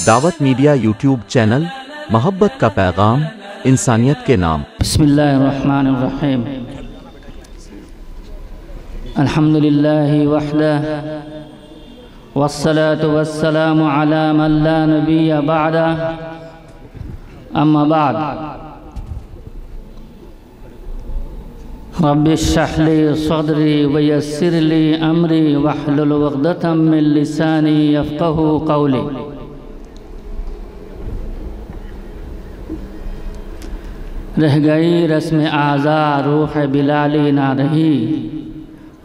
دعوت media YouTube channel, محبت کا پیغام، انسانیت کے نام۔ بسم اللہ الرحمن الرحیم۔ الحمدللہ وحدہ والصلاة والسلام علی من لا نبی بعدہ، اما بعد، رب اشرح لی صدری ویسر لی امری واحلل عقدۃ من لسانی یفقہوا قولی۔ رہ گئی رسم اعضاء روح بلالی نہ رہی،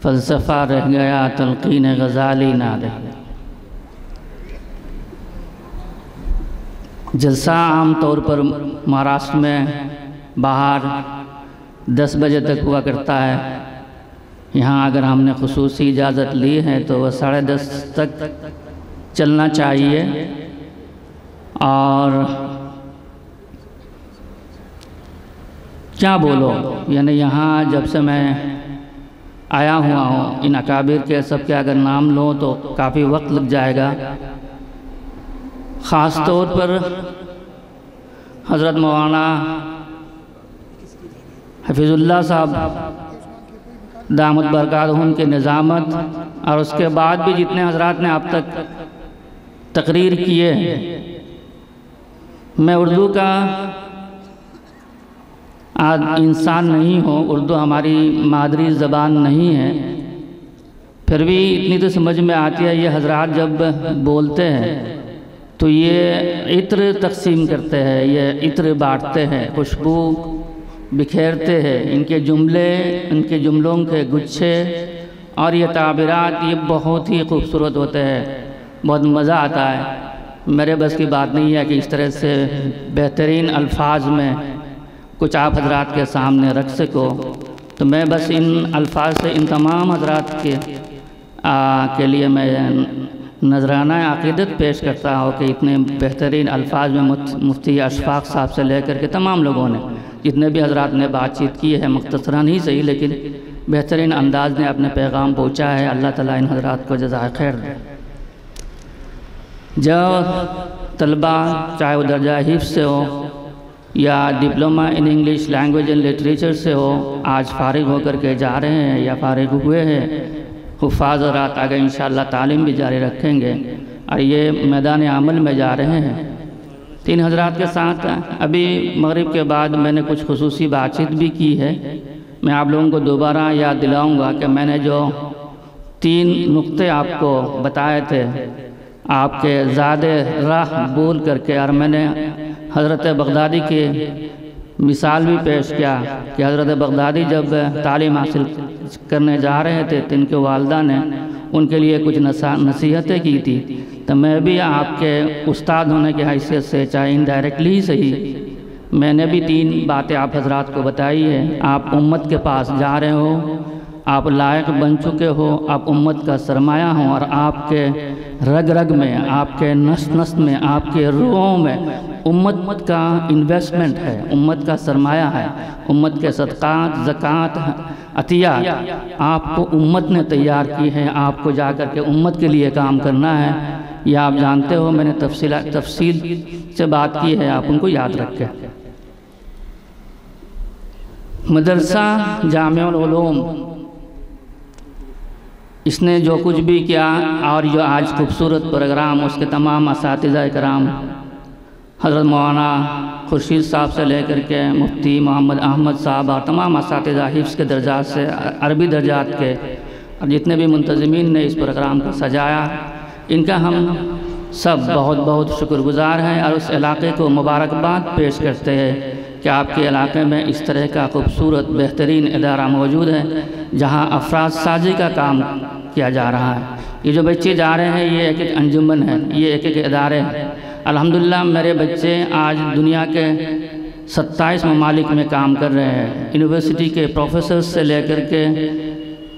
فلسفہ رہ گیا تلقین غزالی نہ رہی۔ جلسہ عام طور پر مہاراشٹر میں باہر 10 بجے تک ہوا کرتا ہے، یہاں اگر ہم نے خصوصی اجازت لی ہے تو وہ 10:30 تک چلنا چاہیے۔ اور کیا بولو، یعنی یہاں جب سے میں آیا ہوا ہوں، ان اکابر کے سب کے اگر نام لوں تو کافی وقت لگ جائے گا۔ خاص طور پر حضرت مولانا حفیظ اللہ صاحب دامت برکاتہم کے نظامت، اور اس کے بعد بھی جتنے حضرات نے اب تک تقریر کیے ہیں۔ میں اردو کا انسان نہیں ہوں، اردو ہماری مادری زبان نہیں ہے، پھر بھی اتنی تو سمجھ میں آتی ہے۔ یہ حضرات جب بولتے ہیں تو یہ عطر تقسیم کرتے ہیں، یہ عطر بانٹتے ہیں، خوشبو بکھیرتے ہیں۔ ان کے جملے، ان کے جملوں کے گچھے اور یہ تعبیرات یہ بہت ہی خوبصورت ہوتے ہیں، بہت مزہ آتا ہے۔ میرے بس کی بات نہیں ہے کہ اس طرح سے بہترین الفاظ میں کچھ آپ حضرات کے سامنے رکھ سکو، تو میں بس ان الفاظ سے ان تمام حضرات کے لیے میں نذرانہ عقیدت پیش کرتا ہوں کہ اتنے بہترین الفاظ میں مفتی اشفاق صاحب سے لے کر کے تمام لوگوں نے، جتنے بھی حضرات نے بات چیت کی ہے، مختصراً ہی صحیح لیکن بہترین انداز نے اپنے پیغام پہنچا ہے۔ اللہ تعالیٰ ان حضرات کو جزائے خیر دے۔ جو طلبہ چاہے وہ درجہ حفظ سے ہو یا diploma in English language and literature سے ہو، آج فارغ ہو کر کے جا رہے ہیں یا فارغ ہوئے ہیں، حفاظ حضرات آگے انشاءاللہ تعلیم بھی جاری رکھیں گے اور یہ میدان عمل میں جا رہے ہیں۔ 3 حضرات کے ساتھ ابھی مغرب کے بعد میں نے کچھ خصوصی بات چیت بھی کی ہے۔ میں آپ لوگوں کو دوبارہ یاد دلاؤں گا کہ میں نے جو 3 نقطے آپ کو بتائے تھے، آپ کے زیادہ راہ بول کر کے، اور میں نے حضرت بغدادی کی مثال بھی پیش کیا کہ حضرت بغدادی جب تعلیم حاصل کرنے جا رہے تھے تو ان کے والدہ نے ان کے لیے کچھ نصیحتیں کی تھی، تو میں بھی آپ کے استاد ہونے کی حیثیت سے، چاہے انڈائریکٹلی ہی صحیح، میں نے بھی 3 باتیں آپ حضرات کو بتائی ہے۔ آپ امت کے پاس جا رہے ہو، آپ لائق بن چکے ہو، آپ امت کا سرمایہ ہوں، اور آپ کے رگ رگ میں، آپ کے نس نس میں، آپ کے روحوں میں امت کا انویسٹمنٹ ہے، امت کا سرمایہ ہے، امت کے صدقات، زکوٰۃ، عطیات آپ کو امت نے تیار کی ہے، آپ کو جا کر کے امت کے لیے کام کرنا ہے۔ یہ آپ جانتے ہو، میں نے تفصیل سے بات کی ہے، آپ ان کو یاد رکھیں۔ مدرسہ جامع العلوم، اس نے جو کچھ بھی کیا اور جو آج خوبصورت پروگرام، اس کے تمام اساتذہ کرام، حضرت مولانا خورشید صاحب سے لے کر کے مفتی محمد احمد صاحب اور تمام اساتذہ حفظ کے درجات سے عربی درجات کے، اور جتنے بھی منتظمین نے اس پروگرام کو سجایا، ان کا ہم سب بہت بہت شکر گزار ہیں، اور اس علاقے کو مبارکباد پیش کرتے ہیں کہ آپ کے علاقے میں اس طرح کا خوبصورت بہترین ادارہ موجود ہے جہاں افراد سازی کا کام کیا جا رہا ہے۔ یہ جو بچے جا رہے ہیں یہ ایک انجمن ہے، یہ ایک ادارے ہیں۔ الحمدللہ میرے بچے آج دنیا کے 27 ممالک میں کام کر رہے ہیں، یونیورسٹی کے پروفیسرز سے لے کر کے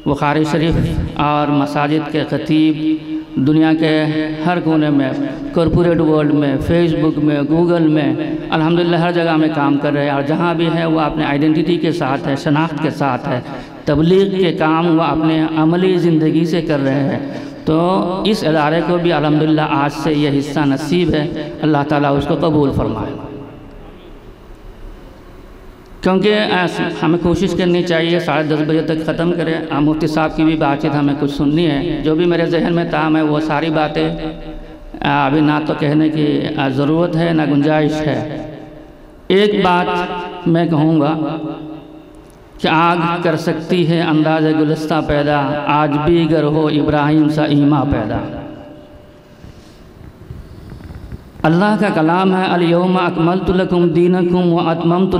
بخاری شریف اور مساجد کے خطیب، دنیا کے ہر کونے میں، کارپوریٹ ورلڈ میں، فیس بک میں، گوگل میں، الحمدللہ ہر جگہ میں کام کر رہے ہیں، اور جہاں بھی ہے وہ اپنے آئیڈینٹی کے ساتھ ہے، شناخت کے ساتھ ہے۔ تبلیغ کے کام وہ اپنے عملی زندگی سے کر رہے ہیں۔ تو اس ادارے کو بھی الحمدللہ آج سے یہ حصہ نصیب ہے، اللہ تعالیٰ اس کو قبول فرمائے۔ کیونکہ ہمیں کوشش کرنی چاہیے 10:30 بجے تک ختم کریں۔ مفتی صاحب کی بھی بات چیت ہمیں کچھ سننی ہے، جو بھی میرے ذہن میں تھا میں وہ ساری باتیں ابھی نہ تو کہنے کی ضرورت ہے نہ گنجائش ہے۔ ایک بات میں کہوں گا کہ آگ کر سکتی ہے انداز گلستہ پیدا، آج بھی گر ہو ابراہیم سا ایماں پیدا۔ اللہ کا کلام ہے، الیوم اکملت لکم دینکم واتممت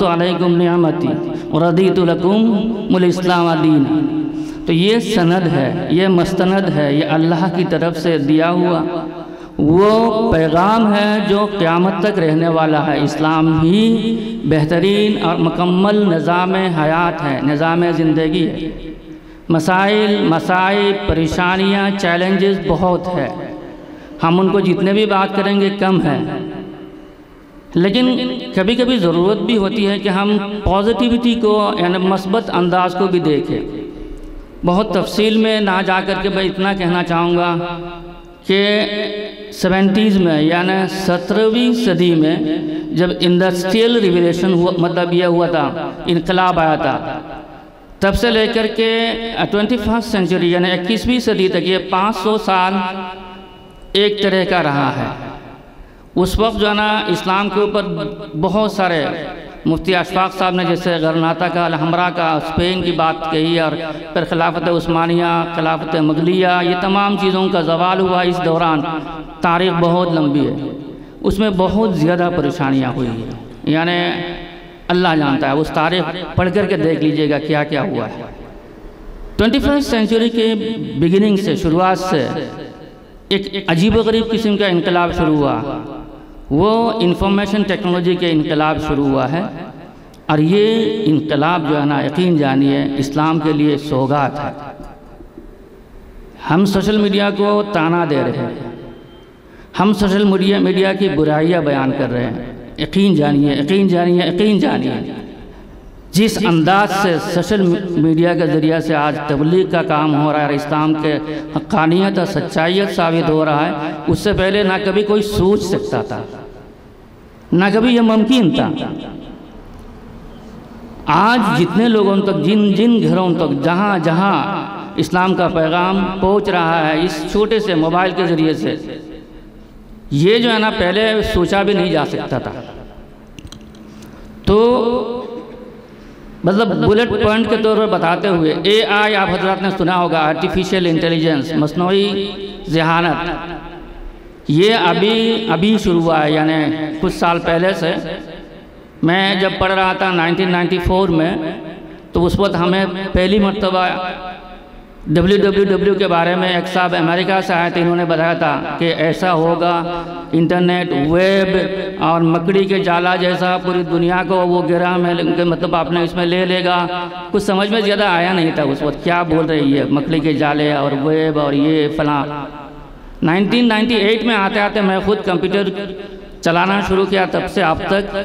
علیکم نعمتی ورضیت لکم الاسلام دینا۔ تو یہ سند ہے، یہ مستند ہے، یہ اللہ کی طرف سے دیا ہوا وہ پیغام ہے جو قیامت تک رہنے والا ہے۔ اسلام ہی بہترین اور مکمل نظام حیات ہے، نظام زندگی ہے۔ مسائل، مسائب، پریشانیاں، چیلنجز بہت ہے، ہم ان کو جتنے بھی بات کریں گے کم ہے، لیکن کبھی کبھی ضرورت بھی ہوتی ہے کہ ہم پازیٹیوٹی کو یعنی مثبت انداز کو بھی دیکھیں۔ بہت تفصیل میں نہ جا کر کے میں اتنا کہنا چاہوں گا کہ 70s میں یعنی 17ویں صدی میں جب انڈسٹریل ریولیوشن ہوا، مطلب یہ ہوا تھا، انقلاب آیا تھا، تب سے لے کر کے 21st سینچری یعنی 21ویں صدی تک یہ 500 سال ایک طرح کا رہا ہے۔ اس وقت جو ہے نا اسلام کے اوپر بہت سارے مفتی اشفاق صاحب نے جیسے غرناطہ کا، الحمرا کا، اسپین کی بات کہی، اور پھر خلافت عثمانیہ، خلافت مغلیہ، یہ تمام چیزوں کا زوال ہوا اس دوران۔ تاریخ بہت لمبی ہے، اس میں بہت زیادہ پریشانیاں ہوئی ہیں، یعنی اللہ جانتا ہے، اس تاریخ پڑھ کر کے دیکھ لیجئے گا کیا کیا ہوا ہے۔ 21st سینچری کے بگننگ سے، شروعات سے ایک عجیب و غریب قسم کا انقلاب شروع ہوا، وہ انفارمیشن ٹیکنالوجی کے انقلاب شروع ہوا ہے، اور یہ انقلاب جو ہے نا یقین جانیے اسلام کے لیے سوگات ہے۔ ہم سوشل میڈیا کو تانا دے رہے ہیں، ہم سوشل میڈیا کی برائیاں بیان کر رہے ہیں، یقین جانیے، یقین جانیے، یقین جانیے جس انداز سے سوشل میڈیا کے ذریعہ سے آج تبلیغ کا کام ہو رہا ہے اور اسلام کے حقانیت اور سچائیت ثابت ہو رہا ہے، اس سے پہلے نہ کبھی کوئی سوچ سکتا تھا، نہ کبھی یہ ممکن تھا۔ آج جتنے لوگوں تک، جن گھروں تک، جہاں جہاں اسلام کا پیغام پہنچ رہا ہے اس چھوٹے سے موبائل کے ذریعے سے، یہ جو ہے نا پہلے سوچا بھی نہیں جا سکتا تھا۔ تو مطلب بلٹ پوائنٹ کے طور پر بتاتے ہوئے، اے آئی آپ حضرات نے سنا ہوگا، آرٹیفیشل انٹیلیجنس، مصنوعی ذہانت، یہ ابھی شروع ہوا ہے، یعنی کچھ سال پہلے سے۔ میں جب پڑھ رہا تھا 1994 میں، تو اس وقت ہمیں پہلی مرتبہ WWW کے بارے میں ایک صاحب امریکہ سے آئے تھے، انہوں نے بتایا تھا کہ ایسا ہوگا، انٹرنیٹ، ویب اور مکڑی کے جالا جیسا پوری دنیا کو وہ گرہ میں مطلب آپ نے اس میں لے لے گا۔ کچھ سمجھ میں زیادہ آیا نہیں تھا اس وقت، کیا بول رہی ہے مکڑی کے جالے اور ویب اور یہ فلاں۔ 1998 میں آتے آتے میں خود کمپیوٹر چلانا شروع کیا، تب سے اب تک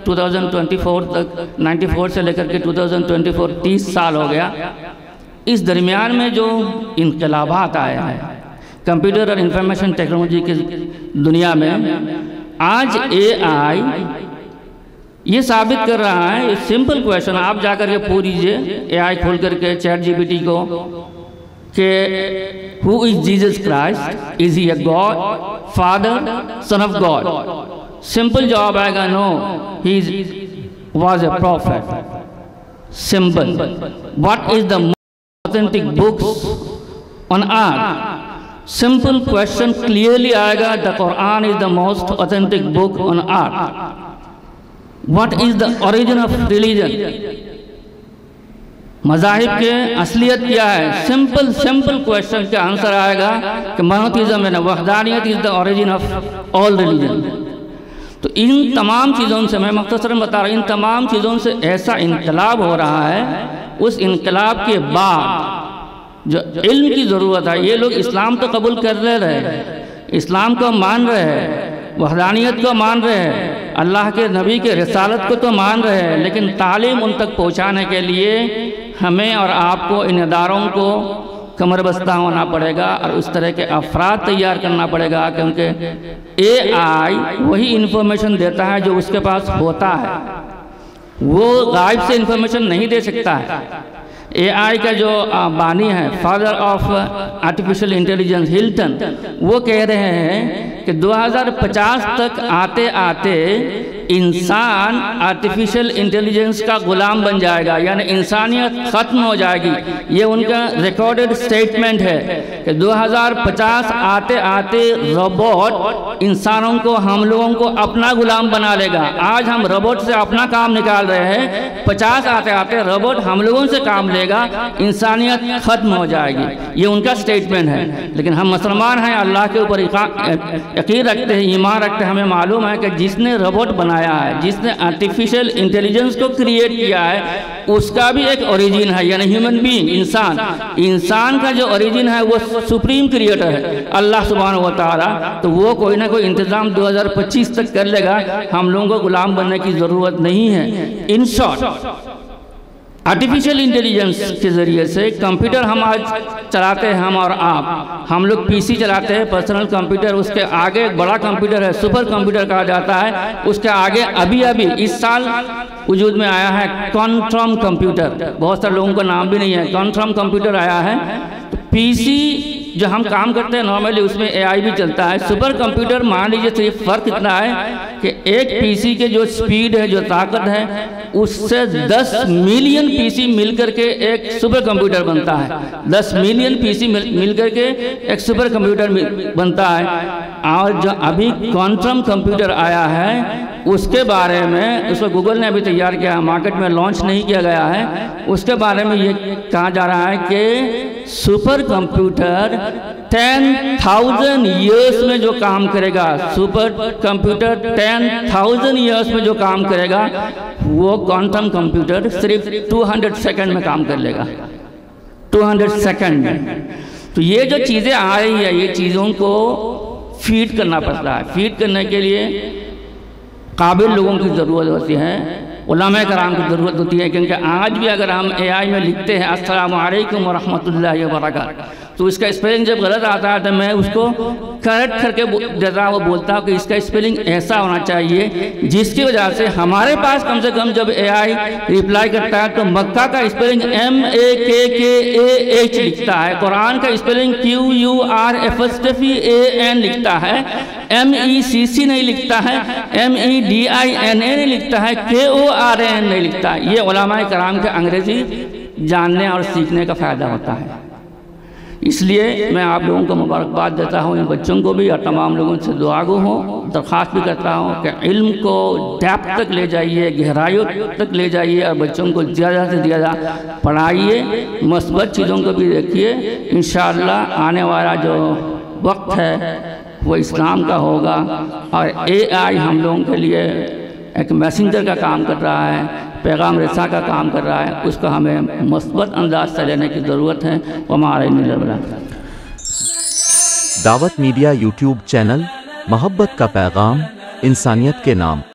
2024 تک، 94 سے لے کر کے 2024 30 سال ہو گیا۔ اس درمیان میں جو انقلابات آئے ہیں کمپیوٹر اور انفارمیشن ٹیکنالوجی کی دنیا میں، آج اے آئی یہ ثابت کر رہا ہے، سمپل کویشچن آپ جا کر کے پوچھ لیجئے اے آئی کھول کر کے چیٹ جی پی ٹی کو کہ who is Jesus Christ? Is he a God, Father, Son of God? Simple جواب آئے گا no, he was a prophet. Simple. What is the authentic books on earth? Simple question clearly آئے گا the Quran is the most authentic book on earth. What is the origin of religion? مذاہب کے اصلیت کیا ہے؟ Simple question کے answer آئے گا کہ monotheism ہے، وحدانیت is the origin of all religion. تو ان تمام چیزوں سے میں مختصراً بتا رہا ہوں، ان تمام چیزوں سے ایسا انقلاب ہو رہا ہے، اس انقلاب کے بعد جو علم کی ضرورت ہے، یہ لوگ اسلام تو قبول کر لے رہے ہیں، اسلام کو مان رہے ہیں، وحدانیت کو مان رہے ہیں، اللہ کے نبی کے رسالت کو تو مان رہے ہیں، لیکن تعلیم ان تک پہنچانے کے لیے ہمیں اور آپ کو ان اداروں کو کمر بستہ ہونا پڑے گا اور اس طرح کے افراد تیار کرنا پڑے گا، کیونکہ اے آئی وہی انفارمیشن دیتا ہے جو اس کے پاس ہوتا ہے، وہ غائب سے انفارمیشن نہیں دے سکتا ہے۔ اے آئی کا جو بانی ہے، father of artificial intelligence, Hilton, وہ کہہ رہے ہیں کہ 2050 تک آتے آتے انسان آرٹیفیشل انٹیلیجنس کا غلام بن جائے گا، یعنی انسانیت ختم ہو جائے گی۔ یہ ان کا ریکارڈڈ سٹیٹمنٹ ہے کہ 2050 آتے آتے روبوٹ انسانوں کو، ہم لوگوں کو اپنا غلام بنا لے گا۔ آج ہم روبوٹ سے اپنا کام نکال رہے ہیں، 50 آتے آتے روبوٹ ہم لوگوں سے کام لے گا، انسانیت ختم ہو جائے گی۔ یہ ان کا سٹیٹمنٹ ہے۔ لیکن ہم مسلمان ہیں، اللہ کے اوپر یقین رکھتے ہیں، ایمان رکھتے ہیں، ہمیں معلوم ہے کہ جس نے روبوٹ بنایا ہے، جس نے آرٹیفیشل انٹیلیجنس کو کریٹ کیا ہے، اس کا بھی ایک اوریجن ہے، یعنی ہیومن بینگ، انسان کا جو اوریجن ہے وہ سپریم کریٹر ہے، اللہ سبحانہ و تعالی۔ تو وہ کوئی نہ کوئی انتظام 2025 تک کر لے گا، ہم لوگوں کو غلام بننے کی ضرورت نہیں ہے۔ ان شارٹ، آرٹیفیشل انٹیلیجنس کے ذریعے سے کمپیوٹر ہم آج چلاتے ہیں، ہم اور آپ، ہم لوگ پی سی چلاتے ہیں، پرسنل کمپیوٹر، اس کے آگے ایک بڑا کمپیوٹر ہے، سپر کمپیوٹر کہا جاتا ہے، اس کے آگے ابھی اس سال وجود میں آیا ہے کوانٹم کمپیوٹر، بہت سارے لوگوں کا نام بھی نہیں ہے، کوانٹم کمپیوٹر آیا ہے۔ پی سی جو ہم کام کرتے ہیں نارملی اس میں اے آئی بھی چلتا ہے، سپر کمپیوٹر مان لیجیے صرف فرق اتنا ہے کہ ایک پی سی کے جو سپیڈ ہے، جو طاقت ہے، اس سے 10 ملین پی سی مل کر کے ایک سپر کمپیوٹر بنتا ہے، 10 ملین پی سی مل کر کے ایک سپر کمپیوٹر بنتا ہے۔ اور جو ابھی کوانٹم کمپیوٹر آیا ہے اس کے بارے میں، اس کو گوگل نے ابھی تیار کیا ہے، مارکیٹ میں لانچ نہیں کیا گیا ہے، اس کے بارے میں یہ کہا جا رہا ہے کہ سپر کمپیوٹر 10,000 ایئرس میں جو کام کرے گا، سپر کمپیوٹر 10,000 ایئرس میں جو کام کرے گا، وہ کوانٹم کمپیوٹر صرف 200 سیکنڈ میں کام کر لے گا، 200 سیکنڈ میں۔ تو یہ جو چیزیں آ رہی ہیں، یہ چیزوں کو فیڈ کرنا پڑتا ہے، فیڈ کرنے کے لیے قابل لوگوں کی ضرورت ہوتی ہے، علماء کرام کی ضرورت ہوتی ہے، کیونکہ آج بھی اگر ہم اے آئی میں لکھتے ہیں السلام علیکم ورحمۃ اللہ وبرکاتہ، تو اس کا اسپیلنگ جب غلط آتا ہے تو میں اس کو کریکٹ کر کے دیتا ہوں، وہ بولتا ہوں کہ اس کا اسپیلنگ ایسا ہونا چاہیے، جس کی وجہ سے ہمارے پاس کم سے کم جب اے آئی ریپلائی کرتا ہے تو مکہ کا اسپیلنگ MAKKAH لکھتا ہے، قرآن کا اسپیلنگ QURAN لکھتا ہے، MECC نہیں لکھتا ہے، MEDINA نہیں لکھتا ہے، KORAN نہیں لکھتا ہے۔ یہ علماء کرام کے انگریزی جاننے اور سیکھنے کا فائدہ ہوتا ہے۔ اس لیے میں آپ لوگوں کو مبارکباد دیتا ہوں، ان بچوں کو بھی، اور تمام لوگوں سے دعا گو ہوں، درخواست بھی کرتا ہوں کہ علم کو ڈیپتھ تک لے جائیے، گہرائیوں تک لے جائیے، اور بچوں کو زیادہ سے زیادہ پڑھائیے، مثبت چیزوں کو بھی دیکھیے۔ انشاءاللہ آنے والا جو وقت ہے وہ اسلام کا ہوگا، اور اے آئی ہم لوگوں کے لیے ایک میسنجر کا کام کر رہا ہے، پیغام رساں کا کام کر رہا ہے، اس کو ہمیں مثبت انداز سے لینے کی ضرورت ہے۔ وما علینا الا البلاغ۔ دعوت میڈیا یوٹیوب چینل، محبت کا پیغام، انسانیت کے نام۔